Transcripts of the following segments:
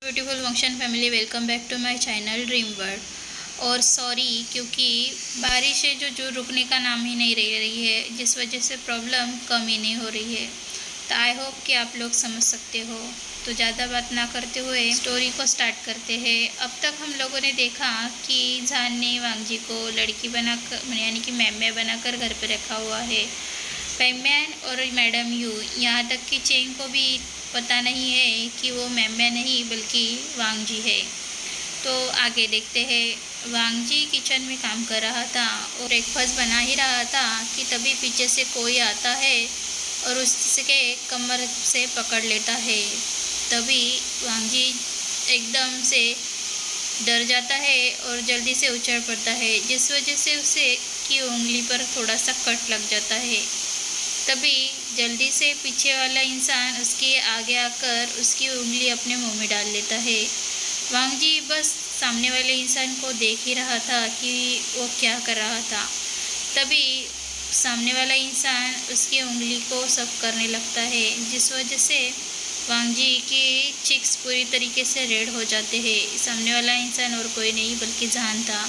Beautiful function family, welcome back to my channel dream world. और sorry, क्योंकि बारिश है जो रुकने का नाम ही नहीं ले रही है, जिस वजह से प्रॉब्लम कम ही नहीं हो रही है। तो आई होप कि आप लोग समझ सकते हो। तो ज़्यादा बात ना करते हुए स्टोरी को स्टार्ट करते हैं। अब तक हम लोगों ने देखा कि जान ने वांगजी को लड़की बनाकर यानी कि मैम बनाकर घर पर रखा हुआ है। पैमैन और मैडम यू, यहाँ तक कि चेंग को भी पता नहीं है कि वो मैम नहीं बल्कि वांगजी है। तो आगे देखते हैं। वांगजी किचन में काम कर रहा था और ब्रेकफास्ट बना ही रहा था कि तभी पीछे से कोई आता है और उसके कमर से पकड़ लेता है। तभी वांगजी एकदम से डर जाता है और जल्दी से उछल पड़ता है, जिस वजह से उसे की उंगली पर थोड़ा सा कट लग जाता है। तभी जल्दी से पीछे वाला इंसान उसके आगे आकर उसकी उंगली अपने मुंह में डाल लेता है। वांगजी बस सामने वाले इंसान को देख ही रहा था कि वो क्या कर रहा था। तभी सामने वाला इंसान उसकी उंगली को सब करने लगता है, जिस वजह से वांगजी की चिक्स पूरी तरीके से रेड हो जाते हैं। सामने वाला इंसान और कोई नहीं बल्कि जान था।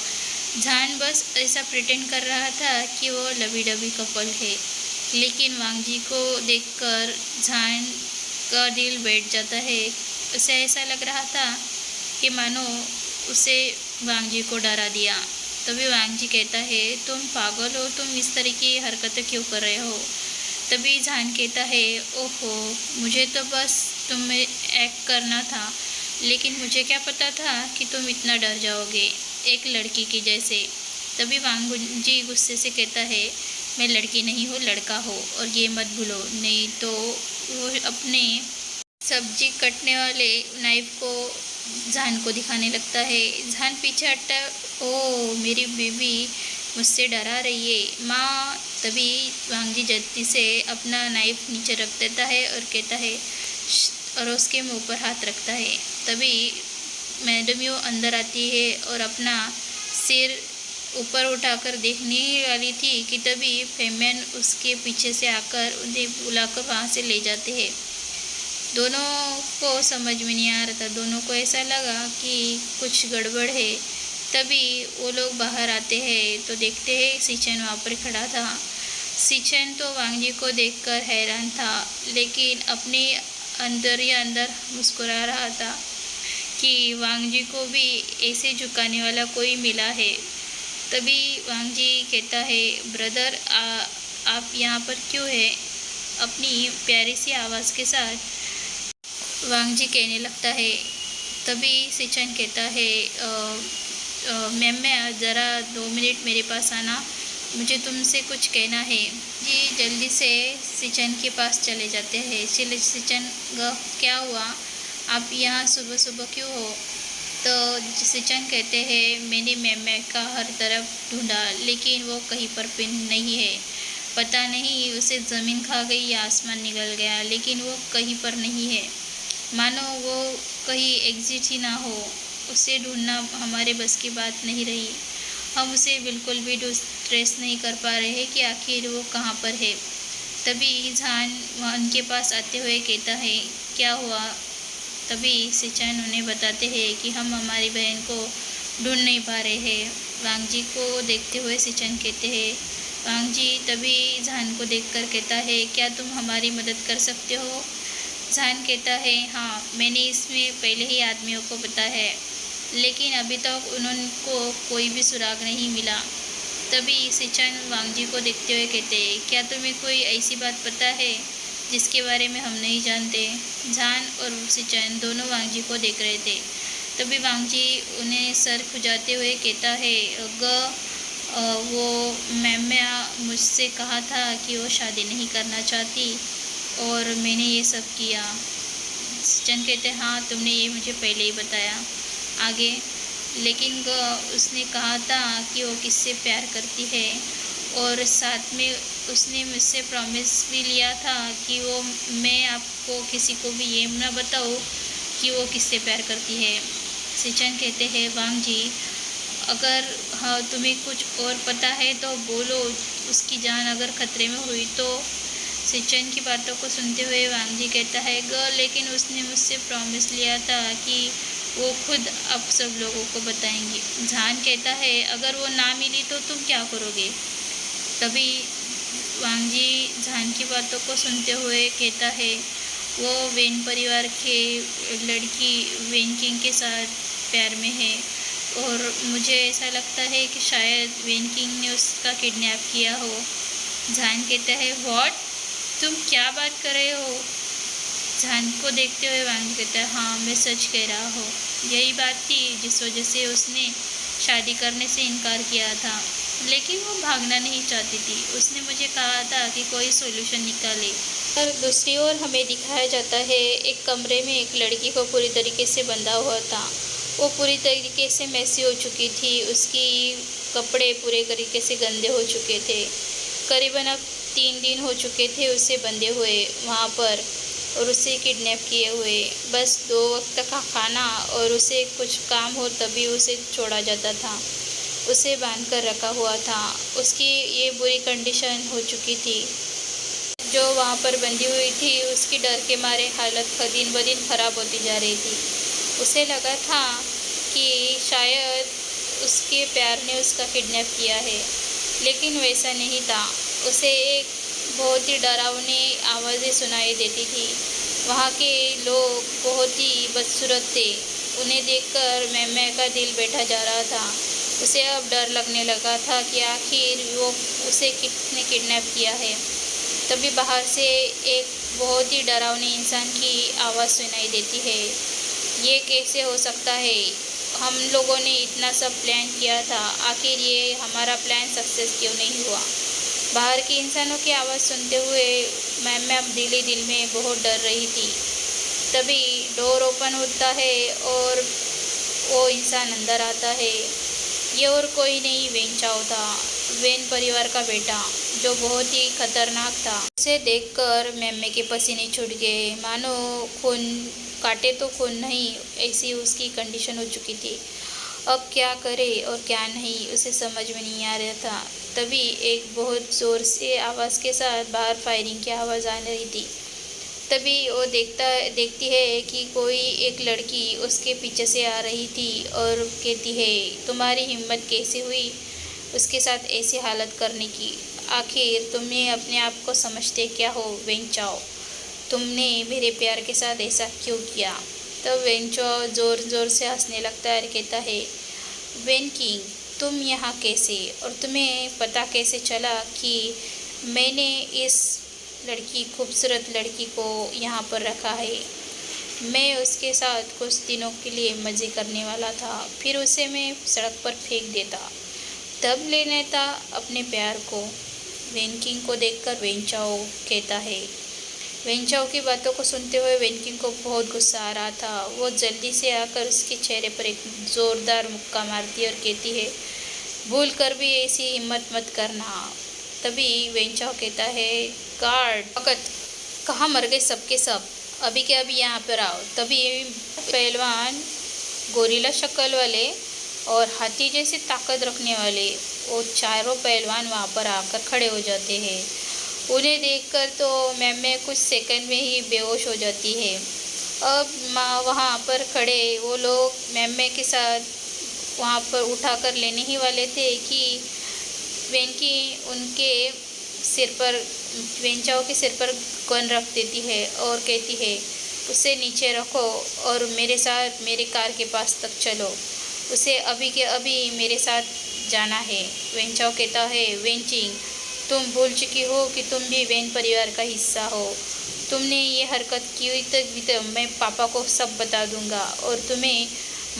जान बस ऐसा प्रिटेंड कर रहा था कि वो लवी डबी कपल है, लेकिन वांगजी को देखकर जान का दिल बैठ जाता है। उसे ऐसा लग रहा था कि मानो उसे वांगजी को डरा दिया। तभी वांगजी कहता है, तुम पागल हो, तुम इस तरह की हरकतें क्यों कर रहे हो। तभी जान कहता है, ओहो, मुझे तो बस तुम्हें एक्ट करना था, लेकिन मुझे क्या पता था कि तुम इतना डर जाओगे एक लड़की की जैसे। तभी वांगजी गुस्से से कहता है, मैं लड़की नहीं हूँ, लड़का हो, और ये मत भूलो, नहीं तो। वो अपने सब्जी कटने वाले नाइफ को जान को दिखाने लगता है। जान पीछे हटता, ओ मेरी बेबी मुझसे डरा रही है माँ। तभी वांगजी जल्दी से अपना नाइफ नीचे रख देता है और कहता है, और उसके मुंह पर हाथ रखता है। तभी मैडम यू अंदर आती है और अपना सिर ऊपर उठाकर देखने वाली थी कि तभी फेमैन उसके पीछे से आकर उन्हें बुलाकर वहाँ से ले जाते हैं। दोनों को समझ में नहीं आ रहा था, दोनों को ऐसा लगा कि कुछ गड़बड़ है। तभी वो लोग बाहर आते हैं तो देखते हैं सिचन वहाँ पर खड़ा था। सिचन तो वांगजी को देखकर हैरान था, लेकिन अपने अंदर ही अंदर मुस्कुरा रहा था कि वांगजी को भी ऐसे झुकाने वाला कोई मिला है। तभी वांगजी कहता है, ब्रदर आप यहाँ पर क्यों है। अपनी प्यारी सी आवाज़ के साथ वांगजी कहने लगता है। तभी सिचन कहता है, मैम ज़रा 2 मिनट मेरे पास आना, मुझे तुमसे कुछ कहना है। जी जल्दी से सिचन के पास चले जाते हैं। सिचन, क्या हुआ, आप यहाँ सुबह सुबह क्यों हो। तो सिचन कहते हैं, मैंने मैम का हर तरफ ढूंढा, लेकिन वो कहीं पर भी नहीं है। पता नहीं उसे ज़मीन खा गई या आसमान निकल गया, लेकिन वो कहीं पर नहीं है। मानो वो कहीं एग्जिट ही ना हो। उसे ढूंढना हमारे बस की बात नहीं रही। हम उसे बिल्कुल भी ट्रेस नहीं कर पा रहे हैं कि आखिर वो कहाँ पर है। तभी जान उनके पास आते हुए कहता है, क्या हुआ। तभी सिचन उन्हें बताते हैं कि हम हमारी बहन को ढूंढ नहीं पा रहे हैं। वांगजी को देखते हुए सिचन कहते हैं, वांगजी तभी जान को देखकर कहता है, क्या तुम हमारी मदद कर सकते हो। जान कहता है, हाँ, मैंने इसमें पहले ही आदमियों को बताया है, लेकिन अभी तक उनको कोई भी सुराग नहीं मिला। तभी सिचन वांगजी को देखते हुए कहते हैं, क्या तुम्हें कोई ऐसी बात पता है जिसके बारे में हम नहीं जानते। जान और सिचन दोनों वांगजी को देख रहे थे। तभी वांगजी उन्हें सर खुजाते हुए कहता है, वो मैम मुझसे कहा था कि वो शादी नहीं करना चाहती और मैंने ये सब किया। सिचन कहते, हाँ, तुमने ये मुझे पहले ही बताया। आगे, लेकिन उसने कहा था कि वो किससे प्यार करती है, और साथ में उसने मुझसे प्रॉमिस भी लिया था कि मैं आपको किसी को भी ये ना बताऊँ कि वो किससे प्यार करती है। सिचन कहते हैं, वांगजी, अगर हाँ तुम्हें कुछ और पता है तो बोलो, उसकी जान अगर खतरे में हुई तो सिचन की बातों को सुनते हुए वांग जी कहता है, गर्ल लेकिन उसने मुझसे प्रॉमिस लिया था कि वो खुद अब सब लोगों को बताएंगी। झान कहता है, अगर वो ना मिली तो तुम क्या करोगे? तभी वांग जी झान की बातों को सुनते हुए कहता है, वो वेन परिवार के लड़की वेन किंग के साथ प्यार में है और मुझे ऐसा लगता है कि शायद वेन किंग ने उसका किडनैप किया हो। झान कहता है, व्हाट? तुम क्या बात कर रहे हो? झान को देखते हुए वांग कहता है, हाँ मैं सच कह रहा हूँ। यही बात थी जिस वजह से उसने शादी करने से इनकार किया था, लेकिन वो भागना नहीं चाहती थी। उसने मुझे कहा था कि कोई सॉल्यूशन निकाले। और दूसरी ओर हमें दिखाया जाता है एक कमरे में एक लड़की को पूरी तरीके से बंधा हुआ था। वो पूरी तरीके से मैसी हो चुकी थी, उसकी कपड़े पूरे तरीके से गंदे हो चुके थे। करीबन अब 3 दिन हो चुके थे उसे बंधे हुए वहाँ पर और उसे किडनैप किए हुए। बस 2 वक्त का खाना और उसे कुछ काम हो तभी उसे छोड़ा जाता था। उसे बांध कर रखा हुआ था। उसकी ये बुरी कंडीशन हो चुकी थी। जो वहाँ पर बंधी हुई थी उसकी डर के मारे हालत दिन ब दिन खराब होती जा रही थी। उसे लगा था कि शायद उसके प्यार ने उसका किडनैप किया है, लेकिन वैसा नहीं था। उसे एक बहुत ही डरावनी आवाज़ें सुनाई देती थी। वहाँ के लोग बहुत ही बदसूरत थे। उन्हें देखकर मैम्या का दिल बैठा जा रहा था। उसे अब डर लगने लगा था कि आखिर वो उसे किसने किडनैप किया है। तभी बाहर से एक बहुत ही डरावनी इंसान की आवाज़ सुनाई देती है। ये कैसे हो सकता है? हम लोगों ने इतना सब प्लान किया था, आखिर ये हमारा प्लान सक्सेस क्यों नहीं हुआ? बाहर के इंसानों की आवाज़ सुनते हुए मैम दिल में बहुत डर रही थी। तभी डोर ओपन होता है और वो इंसान अंदर आता है। ये और कोई नहीं वेन चाओ था, वेन परिवार का बेटा, जो बहुत ही खतरनाक था। उसे देखकर मैम्मे के पसीने छूट गए, मानो खून काटे तो खून नहीं, ऐसी उसकी कंडीशन हो चुकी थी। अब क्या करे और क्या नहीं उसे समझ में नहीं आ रहा था। तभी एक बहुत ज़ोर से आवाज़ के साथ बाहर फायरिंग की आवाज़ आ रही थी। तभी वो देखती है कि कोई एक लड़की उसके पीछे से आ रही थी और कहती है, तुम्हारी हिम्मत कैसे हुई उसके साथ ऐसी हालत करने की? आखिर तुमने अपने आप को समझते क्या हो वेन चाओ? तुमने मेरे प्यार के साथ ऐसा क्यों किया? तब वेन चाओ ज़ोर ज़ोर से हंसने लगता है और कहता है, वेन किंग तुम यहाँ कैसे, और तुम्हें पता कैसे चला कि मैंने इस खूबसूरत लड़की को यहाँ पर रखा है? मैं उसके साथ कुछ दिनों के लिए मज़े करने वाला था, फिर उसे मैं सड़क पर फेंक देता, तब ले लेता अपने प्यार को। वेन किंग को देखकर वेन चाओ कहता है। वेन चाओ की बातों को सुनते हुए वेन किंग को बहुत गुस्सा आ रहा था। वो जल्दी से आकर उसके चेहरे पर एक ज़ोरदार मुक्का मारती है और कहती है, भूल कर भी ऐसी हिम्मत मत करना। तभी वेन चाओ कहता है, गार्ड वक़्त कहाँ मर गए सबके सब, अभी के अभी यहाँ पर आओ। तभी पहलवान गोरिल्ला शक्ल वाले और हाथी जैसी ताकत रखने वाले वो चारों पहलवान वहाँ पर आकर खड़े हो जाते हैं। उन्हें देखकर तो मैम्मे कुछ सेकंड में ही बेहोश हो जाती है। अब वहाँ पर खड़े वो लोग मैम्मे के साथ वहाँ पर उठाकर लेने ही वाले थे कि वेन की उनके सिर पर वेन चाओ के सिर पर गन रख देती है और कहती है, उसे नीचे रखो और मेरे साथ मेरे कार के पास तक चलो, उसे अभी के अभी मेरे साथ जाना है। वेन चाओ कहता है, वेन चिंग तुम भूल चुकी हो कि तुम भी वेन परिवार का हिस्सा हो। तुमने ये हरकत की तो मैं पापा को सब बता दूंगा और तुम्हें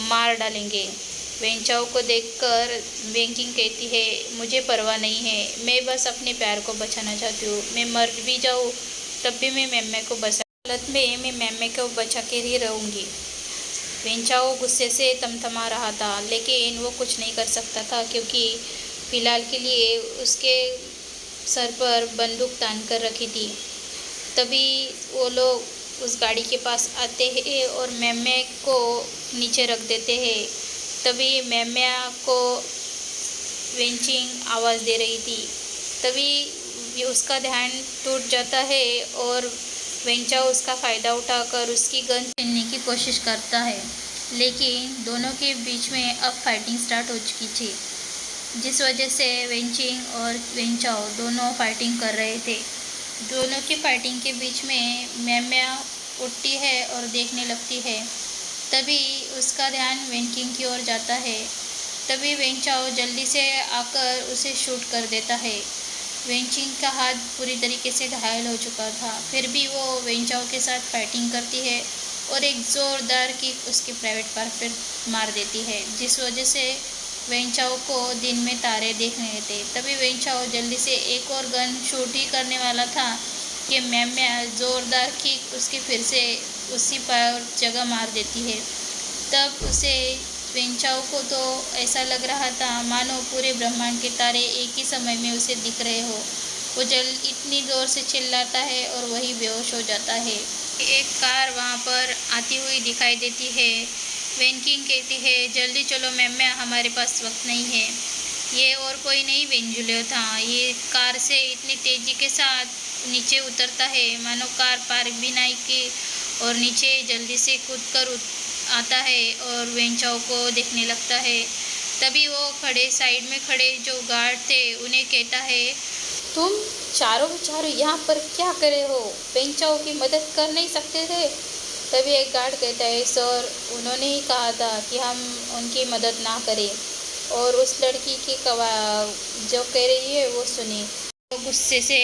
मार डालेंगे। वेन चाओ को देखकर वेन किंग कहती है, मुझे परवाह नहीं है, मैं बस अपने प्यार को बचाना चाहती हूँ। मैं मर भी जाऊँ तब भी मैं मैम्मे को हालत में मैं मैम्मे को बचा के ही रहूँगी। वेन चाओ गुस्से से तमतमा रहा था, लेकिन वो कुछ नहीं कर सकता था क्योंकि फ़िलहाल के लिए उसके सर पर बंदूक तान कर रखी थी। तभी वो लोग उस गाड़ी के पास आते हैं और मैम्मे को नीचे रख देते हैं। तभी मैम्या को वेन चिंग आवाज़ दे रही थी। तभी ये उसका ध्यान टूट जाता है और वेंचाओ उसका फ़ायदा उठाकर उसकी गन छीनने की कोशिश करता है। लेकिन दोनों के बीच में अब फाइटिंग स्टार्ट हो चुकी थी, जिस वजह से वेंचिंग और वेंचाओ दोनों फाइटिंग कर रहे थे। दोनों की फाइटिंग के बीच में मैम्या उठती है और देखने लगती है। तभी उसका ध्यान वेंकिंग की ओर जाता है। तभी वेंचाओ जल्दी से आकर उसे शूट कर देता है। वेंचिंग का हाथ पूरी तरीके से घायल हो चुका था, फिर भी वो वेंचाओ के साथ फाइटिंग करती है और एक ज़ोरदार किक उसके प्राइवेट पार्ट पर मार देती है, जिस वजह से वेंचाओ को दिन में तारे देखने थे। तभी वेंचाओ जल्दी से एक और गन शूट ही करने वाला था कि मैम्या ज़ोरदार किक उसके फिर से उसी पर जगह मार देती है। तब उसे वेंचाओ को तो ऐसा लग रहा था मानो पूरे ब्रह्मांड के तारे एक ही समय में उसे दिख रहे हो। वो इतनी ज़ोर से चिल्लाता है और वही बेहोश हो जाता है। एक कार वहाँ पर आती हुई दिखाई देती है। वेंकिंग कहती है, जल्दी चलो मैम्या, हमारे पास वक्त नहीं है। ये और कोई नहीं वेंजुलियो था। ये कार से इतनी तेज़ी के साथ नीचे उतरता है मानो कार पार्क भी नहीं की और नीचे जल्दी से कूद कर आता है और वेंचाओ को देखने लगता है। तभी वो खड़े साइड में खड़े जो गार्ड थे उन्हें कहता है, तुम चारों यहाँ पर क्या करे हो? वेंचाओ की मदद कर नहीं सकते थे? तभी एक गार्ड कहता है, सर उन्होंने ही कहा था कि हम उनकी मदद ना करें और उस लड़की की जो कह रही है वो सुनी। वो गुस्से से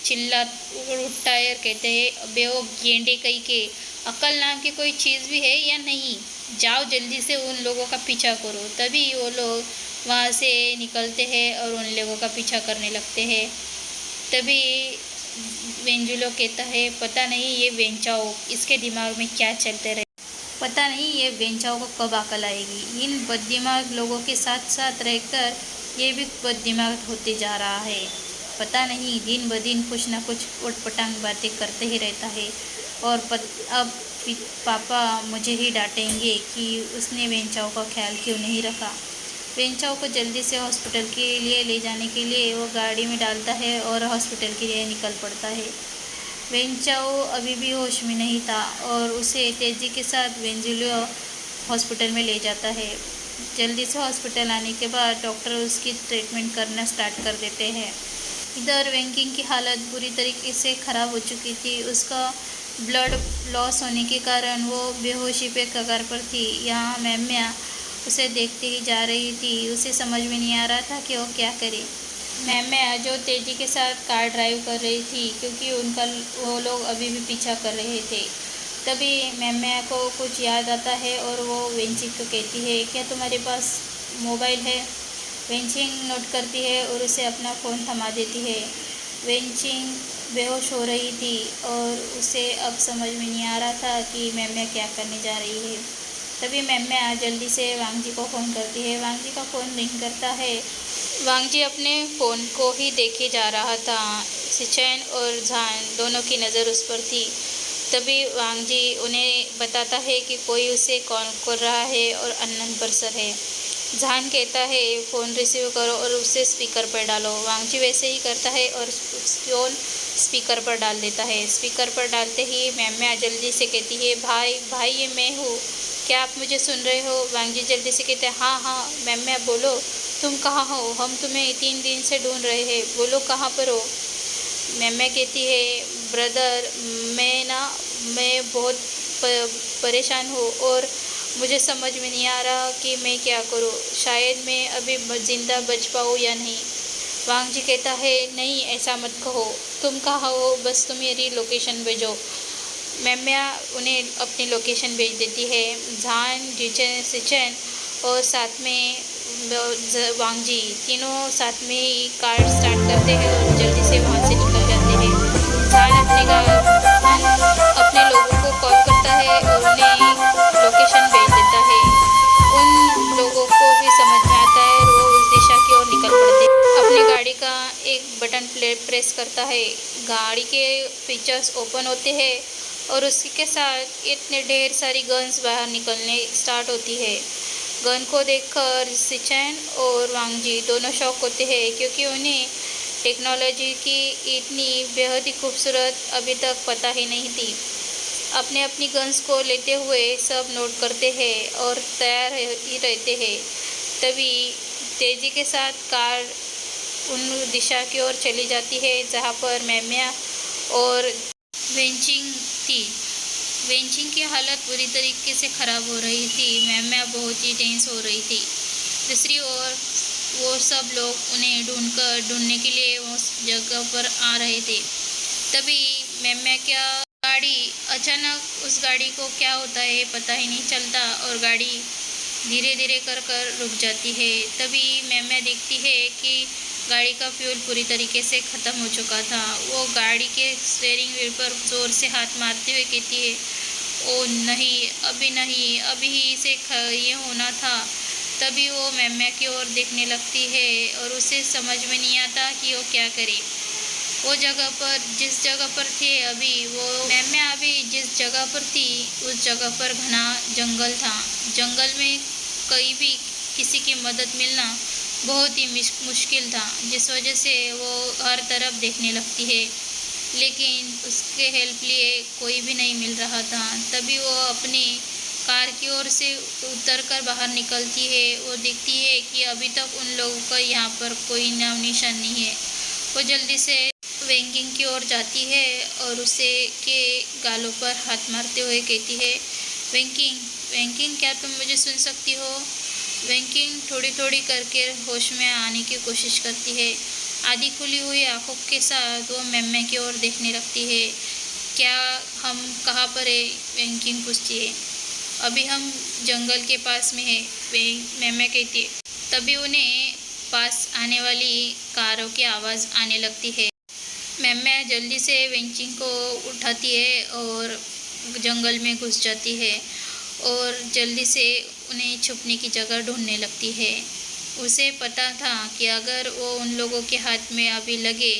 चिल्ला उठता है और कहते हैं, अबे वो गेंडे कहीं के, अक्ल नाम की कोई चीज़ भी है या नहीं? जाओ जल्दी से उन लोगों का पीछा करो। तभी वो लोग वहाँ से निकलते हैं और उन लोगों का पीछा करने लगते हैं। तभी वेंजुलो कहता है, पता नहीं ये वेंचाओ, इसके दिमाग में क्या चलते रहे, पता नहीं ये वेंचाओ को कब अकल आएगी। इन बददिमाग लोगों के साथ साथ रहकर ये भी बददिमाग होते जा रहा है। पता नहीं दिन ब दिन कुछ ना कुछ उटपटांग बातें करते ही रहता है और अब पापा मुझे ही डांटेंगे कि उसने वेंचाओ का ख्याल क्यों नहीं रखा। वेंचाओ को जल्दी से हॉस्पिटल के लिए ले जाने के लिए वो गाड़ी में डालता है और हॉस्पिटल के लिए निकल पड़ता है। वेंचाओ अभी भी होश में नहीं था और उसे तेज़ी के साथ वेंजुलियो हॉस्पिटल में ले जाता है। जल्दी से हॉस्पिटल आने के बाद डॉक्टर उसकी ट्रीटमेंट करना स्टार्ट कर देते हैं। इधर वेंकिंग की हालत बुरी तरीके से ख़राब हो चुकी थी। उसका ब्लड लॉस होने के कारण वो बेहोशी पे कगार पर थी। यहाँ मैम्या उसे देखते ही जा रही थी। उसे समझ में नहीं आ रहा था कि वो क्या करे। मैम्या जो तेज़ी के साथ कार ड्राइव कर रही थी क्योंकि वो लोग अभी भी पीछा कर रहे थे। तभी मैम्या को कुछ याद आता है और वो वेंचिंग को कहती है, क्या तुम्हारे पास मोबाइल है? वेंचिंग नोट करती है और उसे अपना फ़ोन थमा देती है। वेंचिंग बेहोश हो रही थी और उसे अब समझ में नहीं आ रहा था कि मैम्या क्या करने जा रही है। तभी मैम्या जल्दी से वांगजी को फ़ोन करती है। वांगजी का फ़ोन रिंग करता है। वांगजी अपने फ़ोन को ही देखे जा रहा था। सिचैन और झान दोनों की नज़र उस पर थी। तभी वांगजी उन्हें बताता है कि कोई उसे कॉल कर रहा है और अननोन पर्सन है। झान कहता है, फ़ोन रिसीव करो और उसे स्पीकर पर डालो। वांगजी वैसे ही करता है और फ़ोन स्पीकर पर डाल देता है। स्पीकर पर डालते ही मैम्या जल्दी से कहती है, भाई ये मैं हूँ, क्या आप मुझे सुन रहे हो? वांगजी जल्दी से कहते हैं, हाँ मैम्या बोलो, तुम कहाँ हो? हम तुम्हें 3 दिन से ढूंढ रहे हैं, बोलो कहाँ पर हो? मैम्या कहती है, ब्रदर मैं बहुत परेशान हूँ और मुझे समझ में नहीं आ रहा कि मैं क्या करूँ। शायद मैं अभी ज़िंदा बच पाऊँ या नहीं। वांगजी कहता है, नहीं ऐसा मत कहो, तुम कहाँ हो? बस तुम मेरी लोकेशन भेजो। मैम्या उन्हें अपनी लोकेशन भेज देती है। झान, सिचैन और साथ में वांगजी तीनों साथ में ही कार स्टार्ट करते हैं और जल्दी से वहाँ से निकल जाते हैं। झान अपने लोगों को कॉल करता है और उन्हें लोकेशन भेज देता है। उन लोगों को भी समझ में आता है और वो उस दिशा की ओर निकल पड़ते हैं। अपनी गाड़ी का एक बटन प्रेस करता है। गाड़ी के फीचर्स ओपन होते हैं और उसी के साथ इतने ढेर सारी गन्स बाहर निकलने स्टार्ट होती है। गन को देखकर सिचैन और वांगजी दोनों शॉक होते हैं क्योंकि उन्हें टेक्नोलॉजी की इतनी बेहद ही खूबसूरत अभी तक पता ही नहीं थी। अपने अपनी गन्स को लेते हुए सब नोट करते हैं और तैयार ही रहते हैं। तभी तेज़ी के साथ कार उन दिशा की ओर चली जाती है जहाँ पर मैम्या और वेंचिंग थी। वेंचिंग की हालत बुरी तरीके से ख़राब हो रही थी। मैम्या बहुत ही टेंस हो रही थी। दूसरी ओर वो सब लोग उन्हें ढूंढने के लिए उस जगह पर आ रहे थे। तभी मैम्या क्या गाड़ी अचानक उस गाड़ी को क्या होता है पता ही नहीं चलता और गाड़ी धीरे धीरे कर रुक जाती है। तभी मैम्या देखती है कि गाड़ी का फ्यूल पूरी तरीके से ख़त्म हो चुका था। वो गाड़ी के स्टीयरिंग व्हील पर ज़ोर से हाथ मारते हुए कहती है, ओ नहीं, अभी नहीं, अभी ही इसे ये होना था। तभी वो मैम्या की ओर देखने लगती है और उसे समझ में नहीं आता कि वो क्या करे। वो जगह पर जिस जगह पर थे अभी वो मैम्या अभी जिस जगह पर थी उस जगह पर घना जंगल था। जंगल में कहीं भी किसी की मदद मिलना बहुत ही मुश्किल था, जिस वजह से वो हर तरफ देखने लगती है, लेकिन उसके हेल्प लिए कोई भी नहीं मिल रहा था। तभी वो अपनी कार की ओर से उतरकर बाहर निकलती है। वो देखती है कि अभी तक उन लोगों का यहाँ पर कोई नाम निशान नहीं है। वो जल्दी से वेंकिंग की ओर जाती है और उसे के गालों पर हाथ मारते हुए कहती है, वेंकिंग, वेंकिंग, क्या तुम मुझे सुन सकती हो? वेंकिंग थोड़ी थोड़ी करके होश में आने की कोशिश करती है। आधी खुली हुई आंखों के साथ वो मैम्या की ओर देखने लगती है। क्या हम कहाँ पर है? वेंकिंग पूछती है। अभी हम जंगल के पास में है, मैम्या कहती है। तभी उन्हें पास आने वाली कारों की आवाज़ आने लगती है। मैम्या जल्दी से वेंचिंग को उठाती है और जंगल में घुस जाती है और जल्दी से उन्हें छुपने की जगह ढूंढने लगती है। उसे पता था कि अगर वो उन लोगों के हाथ में अभी लगे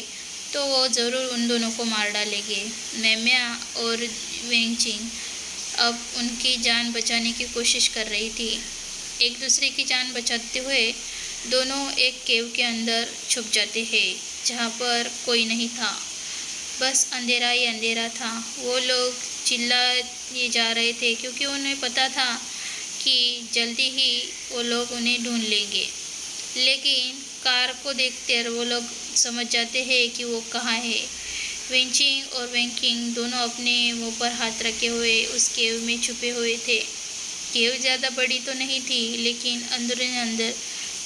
तो वो ज़रूर उन दोनों को मार डालेंगे। मैम्या और वेंचिंग अब उनकी जान बचाने की कोशिश कर रही थी। एक दूसरे की जान बचाते हुए दोनों एक केव के अंदर छुप जाते हैं जहाँ पर कोई नहीं था, बस अंधेरा ही अंधेरा था। वो लोग चिल्लाए जा रहे थे क्योंकि उन्हें पता था कि जल्दी ही वो लोग उन्हें ढूंढ लेंगे, लेकिन कार को देखकर वो लोग समझ जाते हैं कि वो कहाँ है। वेंचिंग और वेंकिंग दोनों अपने मुंह पर हाथ रखे हुए उस केव में छुपे हुए थे। केव ज़्यादा बड़ी तो नहीं थी, लेकिन अंदर अंदर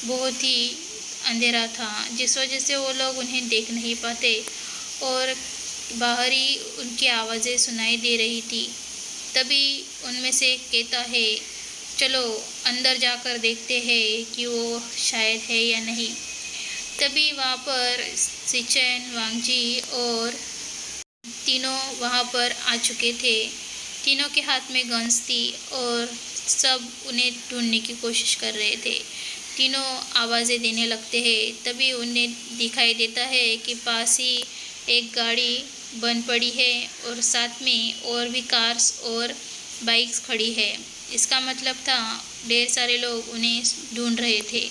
बहुत ही अंधेरा था, जिस वजह से वो लोग उन्हें देख नहीं पाते और बाहर ही उनकी आवाज़ें सुनाई दे रही थी। तभी उनमें से एक कहता है, चलो अंदर जाकर देखते हैं कि वो शायद है या नहीं। तभी वहाँ पर सिचेन, वांगजी और तीनों वहाँ पर आ चुके थे। तीनों के हाथ में गन्स थी और सब उन्हें ढूंढने की कोशिश कर रहे थे। तीनों आवाज़ें देने लगते हैं। तभी उन्हें दिखाई देता है कि पास ही एक गाड़ी बंद पड़ी है और साथ में और भी कार्स और बाइक्स खड़ी है। इसका मतलब था ढेर सारे लोग उन्हें ढूंढ रहे थे।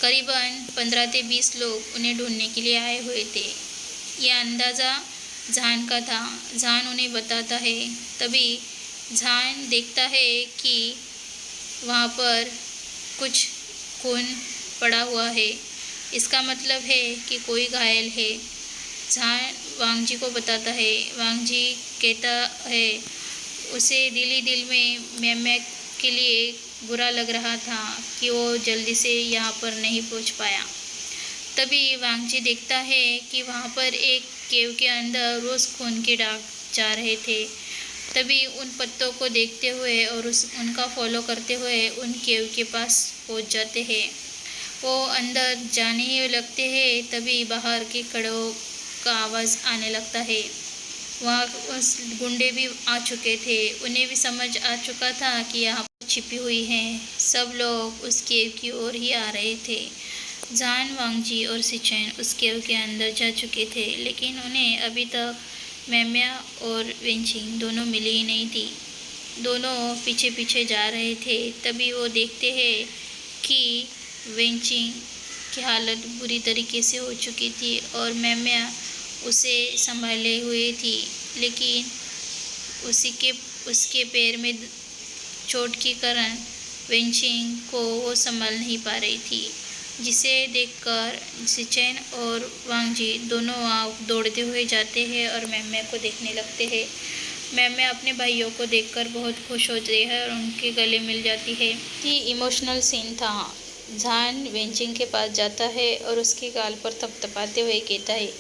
करीबन 15 से 20 लोग उन्हें ढूंढने के लिए आए हुए थे। यह अंदाज़ा झान का था। झान उन्हें बताता है। तभी झान देखता है कि वहाँ पर कुछ खून पड़ा हुआ है। इसका मतलब है कि कोई घायल है। झान वांगजी को बताता है। वांगजी कहता है उसे दिल ही दिल में मैम्या के लिए बुरा लग रहा था कि वो जल्दी से यहाँ पर नहीं पहुँच पाया। तभी वांगजी देखता है कि वहाँ पर एक केव के अंदर रोज़ खून के दाग जा रहे थे। तभी उन पत्तों को देखते हुए और उनका फॉलो करते हुए उन केव के पास पहुँच जाते हैं। वो अंदर जाने ही लगते हैं। तभी बाहर के कड़ों का आवाज़ आने लगता है। वहाँ उस गुंडे भी आ चुके थे। उन्हें भी समझ आ चुका था कि यहाँ पर छिपी हुई हैं। सब लोग उस केव की ओर ही आ रहे थे। झान, वांगजी और सिचेन उस केव के अंदर जा चुके थे, लेकिन उन्हें अभी तक मैम्या और वेंचिंग दोनों मिली ही नहीं थी। दोनों पीछे पीछे जा रहे थे। तभी वो देखते हैं कि वेंचिंग उसकी हालत बुरी तरीके से हो चुकी थी और मैम्या उसे संभाले हुए थी, लेकिन उसके पैर में चोट के कारण वेनचिंग को वो संभाल नहीं पा रही थी, जिसे देखकर सिचेन और वांगजी दोनों वहाँ दौड़ते हुए जाते हैं और मैम्या को देखने लगते हैं। मैम्या अपने भाइयों को देखकर बहुत खुश होती है और उनके गले मिल जाती है। ये इमोशनल सीन था। झान वेनचिंग के पास जाता है और उसके गाल पर थपथपाते हुए कहता है,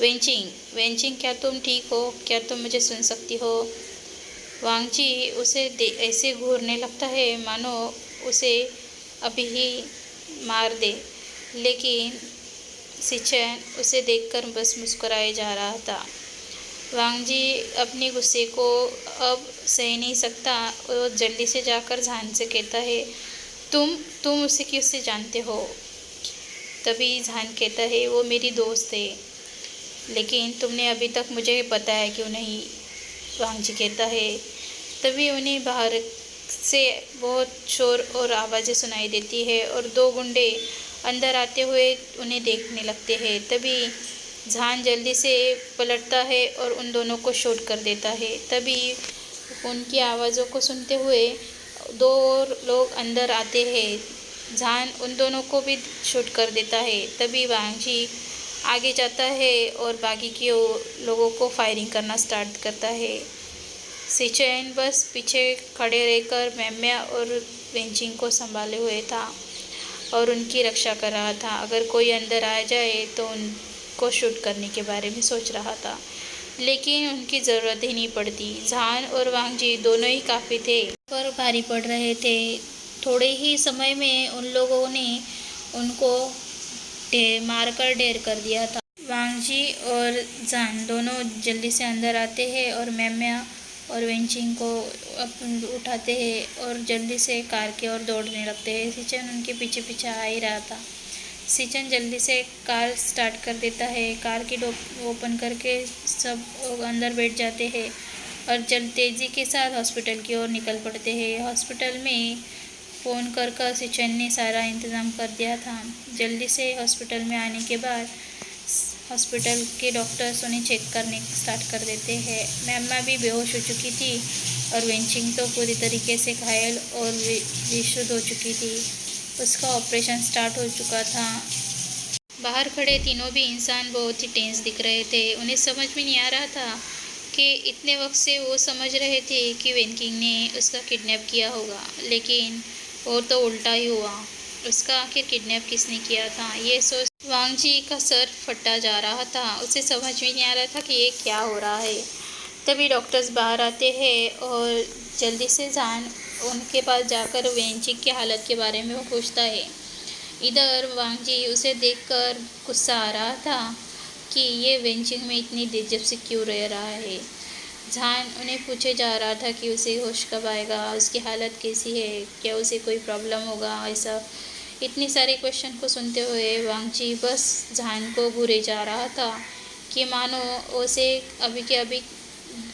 वेनचिंग, वेनचिंग, क्या तुम ठीक हो? क्या तुम मुझे सुन सकती हो? वांगजी उसे ऐसे घूरने लगता है मानो उसे अभी ही मार दे, लेकिन सिचेन उसे देखकर बस मुस्कुराए जा रहा था। वांगजी अपने गुस्से को अब सह नहीं सकता और जल्दी से जाकर झान से कहता है, तुम उसे किससे जानते हो? तभी झान कहता है, वो मेरी दोस्त है। लेकिन तुमने अभी तक मुझे बताया क्यों नहीं? वांगजी कहता है। तभी उन्हें बाहर से बहुत शोर और आवाज़ें सुनाई देती है और दो गुंडे अंदर आते हुए उन्हें देखने लगते हैं। तभी झान जल्दी से पलटता है और उन दोनों को शूट कर देता है। तभी उनकी आवाज़ों को सुनते हुए दो और लोग अंदर आते हैं। झान उन दोनों को भी शूट कर देता है। तभी वांगजी आगे जाता है और बाकी के लोगों को फायरिंग करना स्टार्ट करता है। सिचेन बस पीछे खड़े रहकर मैम्या और वेनचिंग को संभाले हुए था और उनकी रक्षा कर रहा था। अगर कोई अंदर आ जाए तो उनको शूट करने के बारे में सोच रहा था, लेकिन उनकी ज़रूरत ही नहीं पड़ती। झान और वांगजी दोनों ही काफ़ी थे पर भारी पड़ रहे थे। थोड़े ही समय में उन लोगों ने उनको मारकर ढेर कर दिया था। वांगजी और झान दोनों जल्दी से अंदर आते हैं और मैम्या और वेनचिंग को उठाते हैं और जल्दी से कार की ओर दौड़ने लगते हैं। सिचेन उनके पीछे पीछे आ ही रहा था। सिचेन जल्दी से कार स्टार्ट कर देता है। कार की डोर ओपन करके सब अंदर बैठ जाते हैं और तेज़ी के साथ हॉस्पिटल की ओर निकल पड़ते हैं। हॉस्पिटल में फ़ोन कर सिचेन ने सारा इंतज़ाम कर दिया था। जल्दी से हॉस्पिटल में आने के बाद हॉस्पिटल के डॉक्टर्स उन्हें चेक करने स्टार्ट कर देते हैं। मैम्या भी बेहोश हो चुकी थी और वेनचिंग तो पूरी तरीके से घायल और बेशुद्ध हो चुकी थी। उसका ऑपरेशन स्टार्ट हो चुका था। बाहर खड़े तीनों भी इंसान बहुत ही टेंस दिख रहे थे। उन्हें समझ में नहीं आ रहा था कि इतने वक्त से वो समझ रहे थे कि वेनकिंग ने उसका किडनैप किया होगा, लेकिन वो तो उल्टा ही हुआ। उसका आखिर किडनैप किसने किया था, ये सोच वांगजी का सर फटा जा रहा था। उसे समझ में नहीं आ रहा था कि ये क्या हो रहा है। तभी डॉक्टर्स बाहर आते हैं और जल्दी से झान उनके पास जाकर वेनचिंग की हालत के बारे में वो पूछता है। इधर वांगजी उसे देखकर गुस्सा आ रहा था कि ये वेनचिंग में इतनी दिलचस्प से क्यों रह रहा है। झान उन्हें पूछे जा रहा था कि उसे होश कब आएगा, उसकी हालत कैसी है, क्या उसे कोई प्रॉब्लम होगा। ऐसा इतने सारे क्वेश्चन को सुनते हुए वांगजी बस झान को घूरे जा रहा था कि मानो उसे अभी के अभी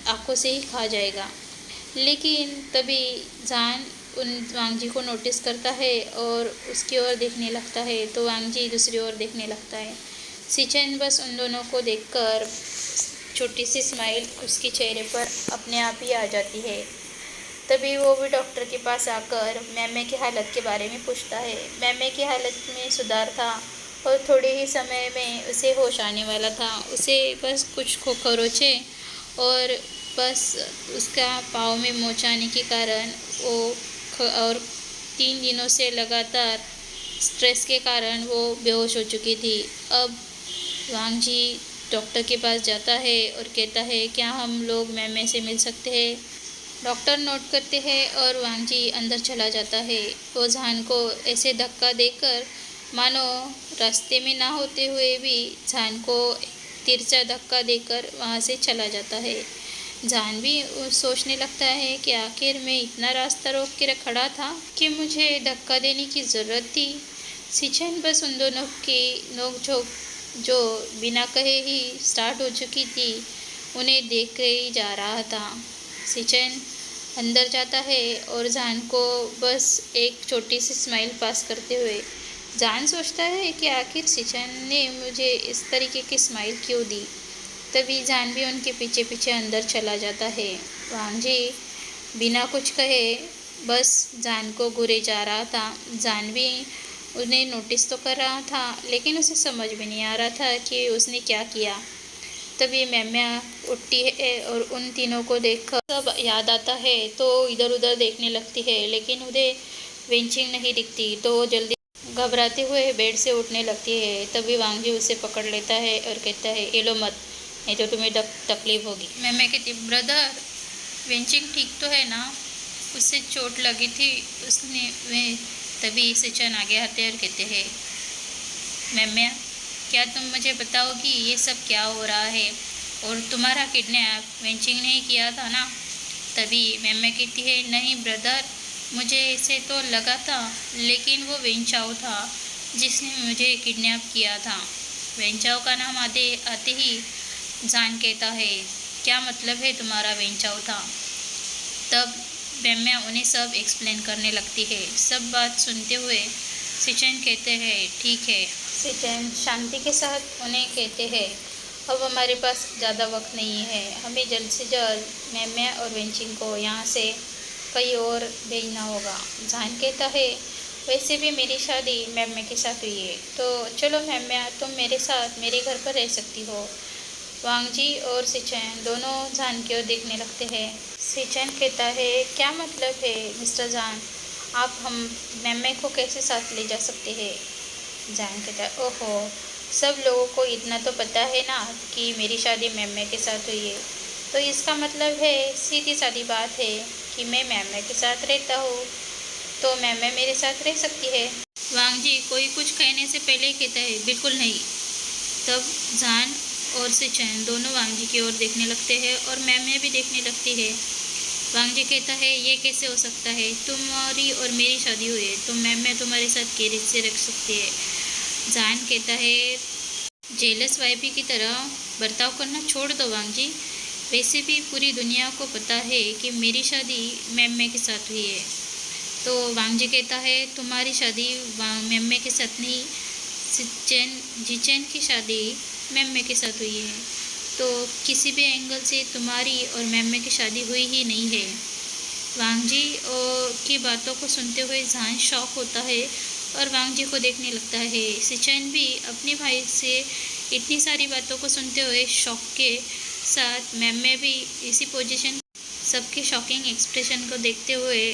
आंखों से ही खा जाएगा। लेकिन तभी झान उन वांगजी को नोटिस करता है और उसकी ओर देखने लगता है, तो वांगजी दूसरी ओर देखने लगता है। सिचेन बस उन दोनों को देखकर छोटी सी स्माइल उसके चेहरे पर अपने आप ही आ जाती है। तभी वो भी डॉक्टर के पास आकर मैम्या की हालत के बारे में पूछता है। मैम्या की हालत में सुधार था और थोड़े ही समय में उसे होश आने वाला था। उसे बस कुछ खरोचे और बस उसका पाँव में मोच आने के कारण और 3 दिनों से लगातार स्ट्रेस के कारण वो बेहोश हो चुकी थी। अब वांगजी डॉक्टर के पास जाता है और कहता है, क्या हम लोग मैम्या से मिल सकते हैं? डॉक्टर नोट करते हैं और वांगजी अंदर चला जाता है। वो झान को ऐसे धक्का देकर मानो रास्ते में ना होते हुए भी झान को तिरछा धक्का देकर वहाँ से चला जाता है। झान भी सोचने लगता है कि आखिर मैं इतना रास्ता रोक के खड़ा था कि मुझे धक्का देने की ज़रूरत थी। सिचेन बस उन दोनों की नोकझोंक जो बिना कहे ही स्टार्ट हो चुकी थी उन्हें देख कर ही जा रहा था। सिचेन अंदर जाता है और झान को बस एक छोटी सी स्माइल पास करते हुए जान सोचता है कि आखिर सिचन ने मुझे इस तरीके की स्माइल क्यों दी। तभी जान भी उनके पीछे पीछे अंदर चला जाता है। वांग जी बिना कुछ कहे बस जान को घूरे जा रहा था। जान भी उन्हें नोटिस तो कर रहा था, लेकिन उसे समझ में नहीं आ रहा था कि उसने क्या किया। तभी मैम्या उठती है और उन तीनों को देखकर सब याद आता है तो इधर उधर देखने लगती है, लेकिन उन्हें वेंचिंग नहीं दिखती। तो वो जल्दी घबराते हुए बेड से उठने लगती है। तभी वांग जी उसे पकड़ लेता है और कहता है, ये लो मत, नहीं तो तुम्हें तकलीफ होगी। मैम्या कहती, ब्रदर वेंचिंग ठीक तो है ना, उससे चोट लगी थी उसने वे। तभी सिचन आगे आते और कहते हैं, मैम्या क्या तुम मुझे बताओगी ये सब क्या हो रहा है, और तुम्हारा किडनैप वेंचिंग ने किया था ना। तभी मैम्या कहती है, नहीं ब्रदर, मुझे ऐसे तो लगा था, लेकिन वो वेंचाओ था जिसने मुझे किडनैप किया था। वेंचाओ का नाम आते आते ही जान कहता है, क्या मतलब है तुम्हारा वेंचाओ था। तब मैम्या उन्हें सब एक्सप्लेन करने लगती है। सब बात सुनते हुए सिचन कहते हैं, ठीक है। सिचन शांति के साथ उन्हें कहते हैं, अब हमारे पास ज़्यादा वक्त नहीं है, हमें जल्द से जल्द मैम्या और वेंचिंग को यहाँ से कहीं और भेजना होगा। जान कहता है, वैसे भी मेरी शादी मैम्या के साथ हुई है, तो चलो मैम्या तुम मेरे साथ मेरे घर पर रह सकती हो। वांग जी और सिचन दोनों जान की ओर देखने लगते हैं। सिचन कहता है, क्या मतलब है मिस्टर जान, आप हम मैम्या को कैसे साथ ले जा सकते हैं। जान कहता है, ओहो, सब लोगों को इतना तो पता है ना कि मेरी शादी मैम्या के साथ हुई है, तो इसका मतलब है सीधी सादी बात है कि मैं मैम्या के साथ रहता हूँ, तो मैम्या मेरे साथ रह सकती है। वांग जी कोई कुछ कहने से पहले ही कहता है, बिल्कुल नहीं। तब जान और सिचन दोनों वांग जी की ओर देखने लगते हैं और मैम्या भी देखने लगती है। वांग जी कहता है, ये कैसे हो सकता है, तुम्हारी और मेरी शादी हुई है तो मैम्या तुम्हारे साथ कैसे से रख सकती है। जान कहता है, जेलस वाइफी की तरह बर्ताव करना छोड़ दो वांग जी, वैसे भी पूरी दुनिया को पता है कि मेरी शादी मैम्या के साथ हुई है। तो वांग जी कहता है, तुम्हारी शादी मैम्या के साथ नहीं, जिचेन की शादी मैम्या के साथ हुई है, तो किसी भी एंगल से तुम्हारी और मैम्या की शादी हुई ही नहीं है। वांग जी की बातों को सुनते हुए जान शॉक होता है और वांग जी को देखने लगता है। सिचन भी अपने भाई से इतनी सारी बातों को सुनते हुए शॉक के साथ, मैम्या भी इसी पोजीशन, सबके शॉकिंग एक्सप्रेशन को देखते हुए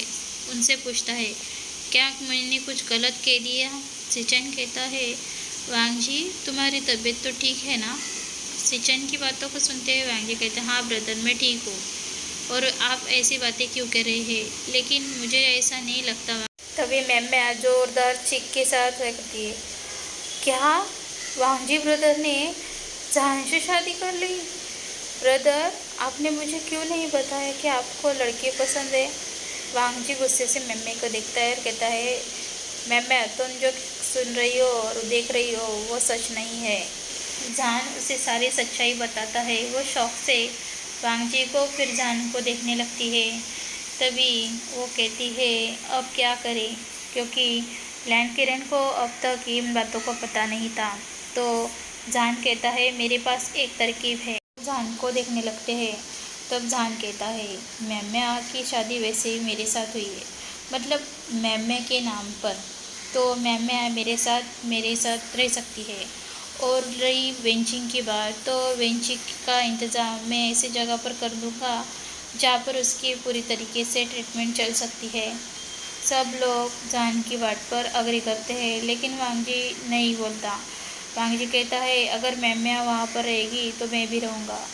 उनसे पूछता है, क्या मैंने कुछ गलत कह दिया। सिचन कहता है, वांग जी तुम्हारी तबीयत तो ठीक है ना। सिचन की बातों को सुनते हुए वांग जी कहते हैं, हाँ ब्रदर मैं ठीक हूँ, और आप ऐसी बातें क्यों कर रहे हैं, लेकिन मुझे ऐसा नहीं लगता। तभी मैम्या जोरदार चीख के साथ कहती है, क्या वांग जी ब्रदर ने जान से शादी कर ली। ब्रदर आपने मुझे क्यों नहीं बताया कि आपको लड़के पसंद है। वांग जी गुस्से से मैम्या को देखता है और कहता है, मैम्या तुम जो सुन रही हो और देख रही हो वो सच नहीं है। जान उसे सारी सच्चाई बताता है। वो शौक से वांग जी को फिर जान को देखने लगती है। तभी वो कहती है, अब क्या करें, क्योंकि लैंड किरण को अब तक इन बातों को पता नहीं था। तो जान कहता है, मेरे पास एक तरकीब है। जान को देखने लगते हैं। तब जान कहता है, मैम्या की शादी वैसे ही मेरे साथ हुई है, मतलब मैम्या के नाम पर, तो मैम्या मेरे साथ रह सकती है। और रही वेंचिंग की बात, तो वेंचिंग का इंतज़ाम मैं ऐसी जगह पर कर दूँगा जहाँ पर उसकी पूरी तरीके से ट्रीटमेंट चल सकती है। सब लोग जान की बात पर अग्री करते हैं, लेकिन वांग जी नहीं बोलता। वांग जी कहता है, अगर मैम्या वहाँ पर रहेगी तो मैं भी रहूँगा।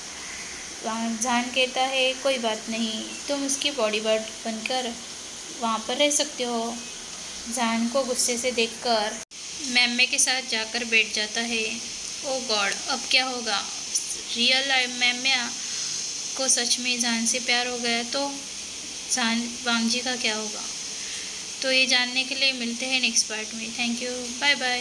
जान कहता है, कोई बात नहीं, तुम उसकी बॉडी गार्ड बनकर वहाँ पर रह सकते हो। जान को गुस्से से देखकर मैम्या के साथ जाकर बैठ जाता है। ओ गॉड, अब क्या होगा। रियल मैम्या को सच में जान से प्यार हो गया तो जान वांग जी का क्या होगा। तो ये जानने के लिए मिलते हैं नेक्स्ट पार्ट में। Thank you, bye bye.